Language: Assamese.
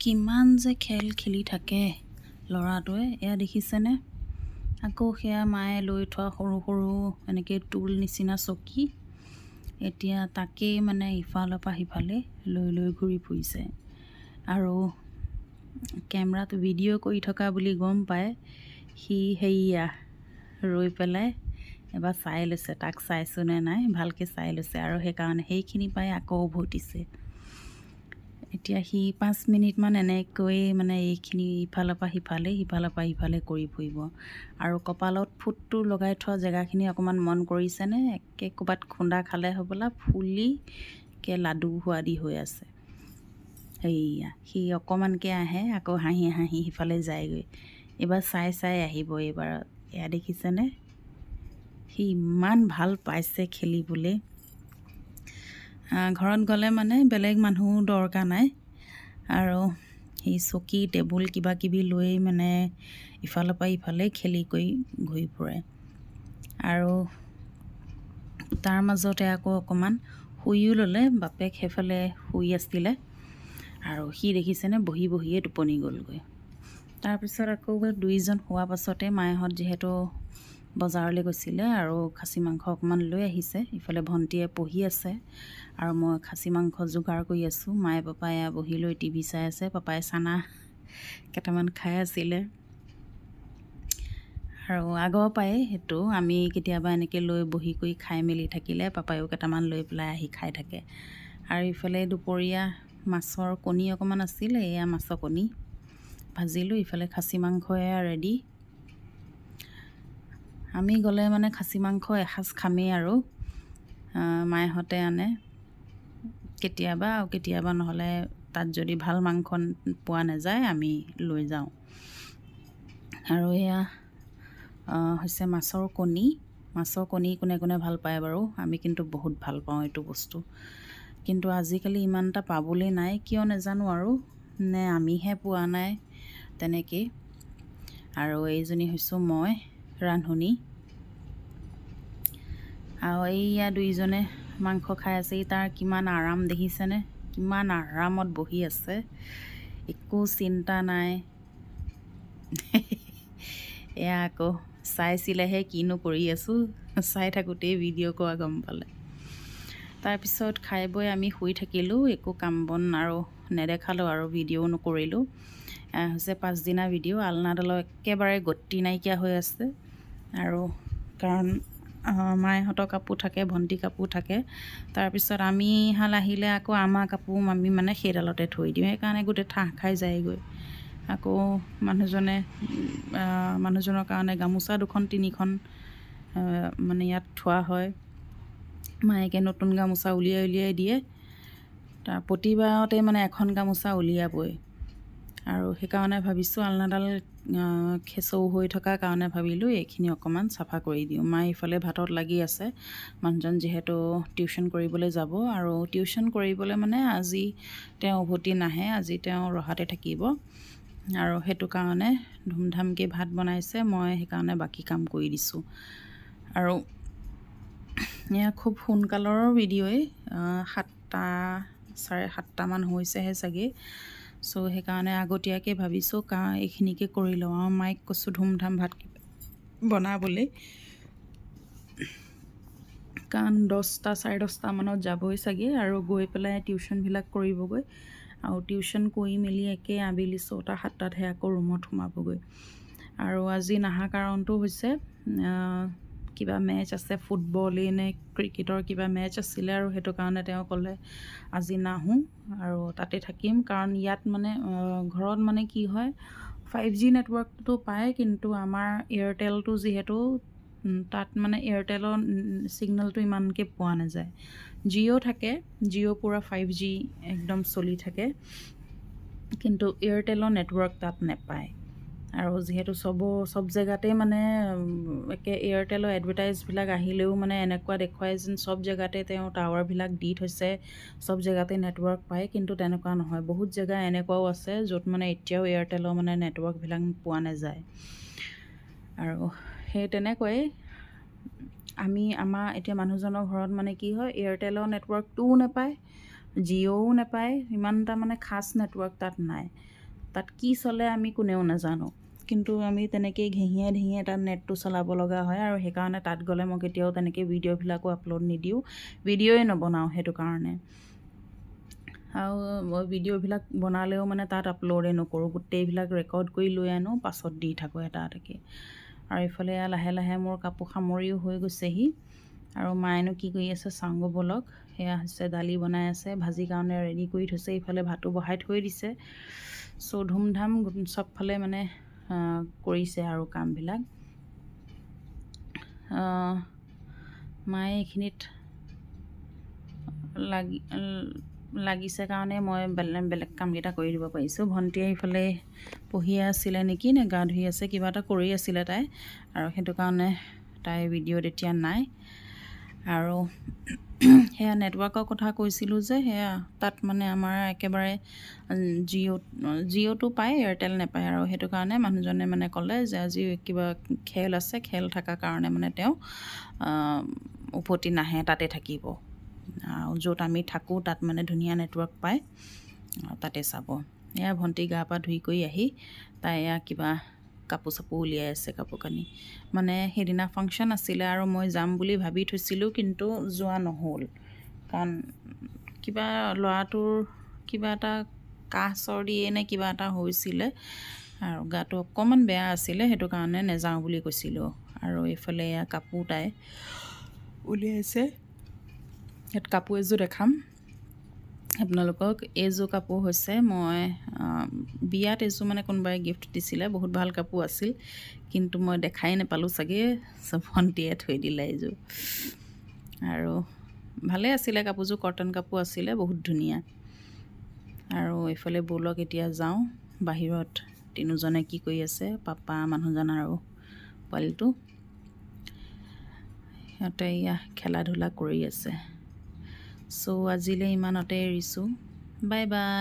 কিমান যে খেল খেলি থাকে ল'ৰাটোৱে, এয়া দেখিছেনে? আকৌ সেয়া মায়ে লৈ থোৱা সৰু সৰু এনেকৈ টুল নিচিনা চকী, এতিয়া তাকেই মানে ইফালৰ পৰা সিফালে লৈ লৈ ঘূৰি ফুৰিছে। আৰু কেমেৰাত ভিডিঅ' কৰি থকা বুলি গম পায় সি সেয়া ৰৈ পেলাই এবাৰ চাই লৈছে, তাক চাইছোঁনে নাই ভালকৈ চাই লৈছে, আৰু সেইকাৰণে সেইখিনি পাই আকৌ উভতিছে। এতিয়া সি 5 মিনিটমান এনেকৈ মানে এইখিনি ইফালৰ পৰা সিফালে সিফালৰ পৰা ইফালে কৰি ফুৰিব। আৰু কপালত ফুটটো লগাই থোৱা জেগাখিনি অকণমান মন কৰিছেনে? একে ক'ৰবাত খুন্দা খালে হ'বলা ফুলি একে লাডু সোৱাদি হৈ আছে। সেয়া সি অকণমানকৈ আহে, আকৌ হাঁহি হাঁহি সিফালে যায়গৈ। এইবাৰ চাই চাই আহিব এইবাৰত। এয়া দেখিছেনে? সি ইমান ভাল পাইছে খেলিবলৈ। ঘৰত গ'লে মানে বেলেগ মানুহ দৰকাৰ নাই, আৰু সেই চকী টেবুল কিবা কিবি লৈ মানে ইফালৰ পৰা ইফালে খেলি কৰি ঘূৰি ফুৰে। আৰু তাৰ মাজতে আকৌ অকণমান শুইও ল'লে, বাপেক সেইফালে শুই আছিলে, আৰু সি দেখিছেনে বহি বহিয়ে টোপনি গ'লগৈ। তাৰপিছত আকৌ দুইজন শোৱাৰ পাছতে মায়েহঁত যিহেতু বজাৰলৈ গৈছিলে আৰু খাচী মাংস অকণমান লৈ আহিছে। ইফালে ভণ্টীয়ে পঢ়ি আছে আৰু মই খাচী মাংস যোগাৰ কৰি আছোঁ। মায়ে পাপাই বহি লৈ টিভি চাই আছে, পাপাই চানা কেইটামান খাই আছিলে। আৰু আগৰ পৰাই সেইটো আমি কেতিয়াবা এনেকৈ লৈ বহি কৰি খাই মেলি থাকিলে পাপায়ো কেইটামান লৈ পেলাই আহি খাই থাকে। আৰু ইফালে দুপৰীয়া মাছৰ কণী অকণমান আছিলে, এয়া মাছৰ কণী ভাজিলোঁ। ইফালে খাচী মাংস এয়া ৰেডি। আমি গ'লে মানে খাচী মাংস এসাঁজ খামেই, আৰু মায়েহঁতে আনে কেতিয়াবা, আৰু কেতিয়াবা নহ'লে তাত যদি ভাল মাংস পোৱা নাযায় আমি লৈ যাওঁ। আৰু এয়া হৈছে মাছৰ কণী। মাছৰ কণী কোনে কোনে ভাল পায় বাৰু? আমি কিন্তু বহুত ভাল পাওঁ এইটো বস্তু, কিন্তু আজিকালি ইমান এটা পাবলৈ নাই, কিয় নাজানো, আৰু নে আমিহে পোৱা নাই তেনেকেই। আৰু এইজনী হৈছোঁ মই ৰান্ধনী, আৰু এইয়া দুইজনে মাংস খাই আছে। তাৰ কিমান আৰাম দেখিছেনে? কিমান আৰামত বহি আছে, একো চিন্তা নাই। এয়া আকৌ চাইছিলেহে কিনো কৰি আছোঁ, চাই থাকোঁতেই ভিডিঅ' কৰা গম পালে। তাৰপিছত খাই বৈ আমি শুই থাকিলোঁ, একো কাম বন আৰু নেদেখালোঁ আৰু ভিডিঅ'ও নকৰিলোঁ। হৈছে 5 দিনা ভিডিঅ'। আলনাডালৰ একেবাৰে গতি নাইকিয়া হৈ আছে, আৰু কাৰণ মায়েহঁতৰ কাপোৰ থাকে, ভণ্টি কাপোৰ থাকে। তাৰপিছত আমি হাল আহিলে আকৌ আমাৰ কাপোৰ আমি মানে সেইডালতে থৈ দিওঁ, সেইকাৰণে গোটেই ঠাহ খাই যায়গৈ। আকৌ মানুহজনৰ কাৰণে গামোচা 2-3খন মানে ইয়াত থোৱা হয়। মায়েকে নতুন গামোচা উলিয়াই উলিয়াই দিয়ে, তাৰ প্ৰতিবাৰতে মানে এখন গামোচা উলিয়াবই। আৰু সেইকাৰণে ভাবিছোঁ আলনাডাল খেচৌ হৈ থকাৰ কাৰণে ভাবিলোঁ এইখিনি অকণমান চাফা কৰি দিওঁ। মায়ে ইফালে ভাতত লাগি আছে, মানুহজন যিহেতু টিউশ্যন কৰিবলৈ যাব, আৰু টিউশ্যন কৰিবলৈ মানে আজি তেওঁ উভতি নাহে, আজি তেওঁ ৰহাতে থাকিব, আৰু সেইটো কাৰণে ধুমধামকৈ ভাত বনাইছে। মই সেইকাৰণে বাকী কাম কৰি দিছোঁ। আৰু এয়া খুব সোনকালৰ ভিডিঅ'ই, 7টা 7:30মান হৈছেহে চাগে। চ' সেইকাৰণে আগতীয়াকৈ ভাবিছোঁ এইখিনিকে কৰি লওঁ, আৰু মাইক কৈছোঁ ধুমধাম ভাত বনাবলৈ, কাৰণ 10টা 10:30মানত যাবই চাগে, আৰু গৈ পেলাই টিউশ্যনবিলাক কৰিবগৈ, আৰু টিউশ্যন কৰি মেলি একে আবেলি 6টা-7টাতহে আকৌ ৰুমত সোমাবগৈ। আৰু আজি নাহা কাৰণটো হৈছে কিবা মেচ আছে, ফুটবলেই নে ক্ৰিকেটৰ কিবা মেচ আছিলে, আৰু সেইটো কাৰণে তেওঁ ক'লে আজি নাহোঁ আৰু তাতে থাকিম। কাৰণ ইয়াত মানে ঘৰত মানে কি হয়, 5G নেটৱৰ্কটো পায়, কিন্তু আমাৰ এয়াৰটেলটো যিহেতু তাত মানে এয়াৰটেলৰ ছিগনেলটো ইমানকৈ পোৱা নাযায়। জিঅ' থাকে, জিঅ' পূৰা 5G একদম চলি থাকে, কিন্তু এয়াৰটেলৰ নেটৱৰ্ক তাত নেপায়। আৰু যিহেতু চব জেগাতে মানে একে এয়াৰটেলৰ এডভাৰটাইজবিলাক আহিলেও মানে এনেকুৱা দেখুৱায় যেন চব জেগাতে তেওঁ টাৱাৰবিলাক দি থৈছে, চব জেগাতে নেটৱৰ্ক পায়, কিন্তু তেনেকুৱা নহয়। বহুত জেগা এনেকুৱাও আছে য'ত মানে এতিয়াও এয়াৰটেলৰ মানে নেটৱৰ্কবিলাক পোৱা নাযায়। আৰু সেই তেনেকুৱাই আমাৰ এতিয়া মানুহজনৰ ঘৰত মানে কি হয়, এয়াৰটেলৰ নেটৱৰ্কটোও নাপায়, জিঅ'ও নাপায়, ইমান এটা মানে খাচ নেটৱৰ্ক তাত নাই। তাত কি চলে আমি কোনেও নাজানো, কিন্তু আমি তেনেকেই ঘেঁহিয়াই ঢেঁহিয়াই তাত নেটটো চলাব লগা হয়। আৰু সেইকাৰণে তাত গ'লে মই কেতিয়াও তেনেকৈ ভিডিঅ'বিলাকো আপলোড নিদিওঁ, ভিডিঅ'ই নবনাওঁ সেইটো কাৰণে। আৰু মই ভিডিঅ'বিলাক বনালেও মানে তাত আপলোডেই নকৰোঁ, গোটেইবিলাক ৰেকৰ্ড কৰি লৈ আনো, পাছত দি থাকোঁ এটা এটাকৈ। আৰু এইফালে লাহে লাহে মোৰ কাপোৰ সামৰিও হৈ গৈছেহি। আৰু মায়েনো কি কৰি আছে চাওঁগৈ ব'লক। সেয়া হৈছে দালি বনাই আছে, ভাজিৰ কাৰণে ৰেডি কৰি থৈছে, ইফালে ভাতো বহাই থৈ দিছে। চ' ধুমধাম চবফালে মানে কৰিছে আৰু কামবিলাক। মায়ে এইখিনিত লাগিছে কাৰণে মই বেলেগ কামকেইটা কৰি দিব পাৰিছোঁ। ভণ্টিয়ে এইফালে পঢ়িয়ে আছিলে নেকি, নে গা ধুই আছে, কিবা এটা কৰি আছিলে তাই, আৰু সেইটো কাৰণে তাই ভিডিঅ'ত এতিয়া নাই। আৰু সেয়া নেটৱৰ্কৰ কথা কৈছিলোঁ যে, সেয়া তাত মানে আমাৰ একেবাৰে জিঅ'টো পায়, এয়াৰটেল নাপায়। আৰু সেইটো কাৰণে মানুহজনে মানে ক'লে যে আজি কিবা খেল আছে, খেল থকাৰ কাৰণে মানে তেওঁ উভতি নাহে, তাতে থাকিব। য'ত আমি থাকোঁ তাত মানে ধুনীয়া নেটৱৰ্ক পায়, তাতে চাব। এয়া ভণ্টি গা পা ধুই কৰি আহি তাই এয়া কিবা কাপোৰ চাপোৰ উলিয়াই আছে, কাপোৰ কানি। মানে সেইদিনা ফাংশ্যন আছিলে আৰু মই যাম বুলি ভাবি থৈছিলোঁ, কিন্তু যোৱা নহ'ল। কাৰণ কিবা ল'ৰাটোৰ কিবা এটা কাহ চৰ্দিয়ে নে কিবা এটা হৈছিলে, আৰু গাটো অকণমান বেয়া আছিলে, সেইটো কাৰণে নেযাওঁ বুলি কৈছিলোঁ। আৰু এইফালে এয়া কাপোৰ তাই উলিয়াইছে। ইয়াত কাপোৰ এযোৰ দেখাম আপোনালোকক। এইযোৰ কাপোৰ হৈছে মই বিয়াত এযোৰ মানে কোনোবাই গিফ্ট দিছিলে, বহুত ভাল কাপোৰ আছিল, কিন্তু মই দেখাই নাপালোঁ চাগে, ভণ্টিয়ে থৈ দিলে এইযোৰ। আৰু ভালে আছিলে কাপোৰযোৰ, কটন কাপোৰ আছিলে, বহুত ধুনীয়া। আৰু এইফালে ব'লক এতিয়া যাওঁ বাহিৰত, তিনিওজনে কি কৰি আছে, পাপা, মানুহজন আৰু পোৱালিটো। সিহঁতে এয়া খেলা ধূলা কৰি আছে। চ' আজিলৈ ইমানতে এৰিছোঁ, বাই বাই।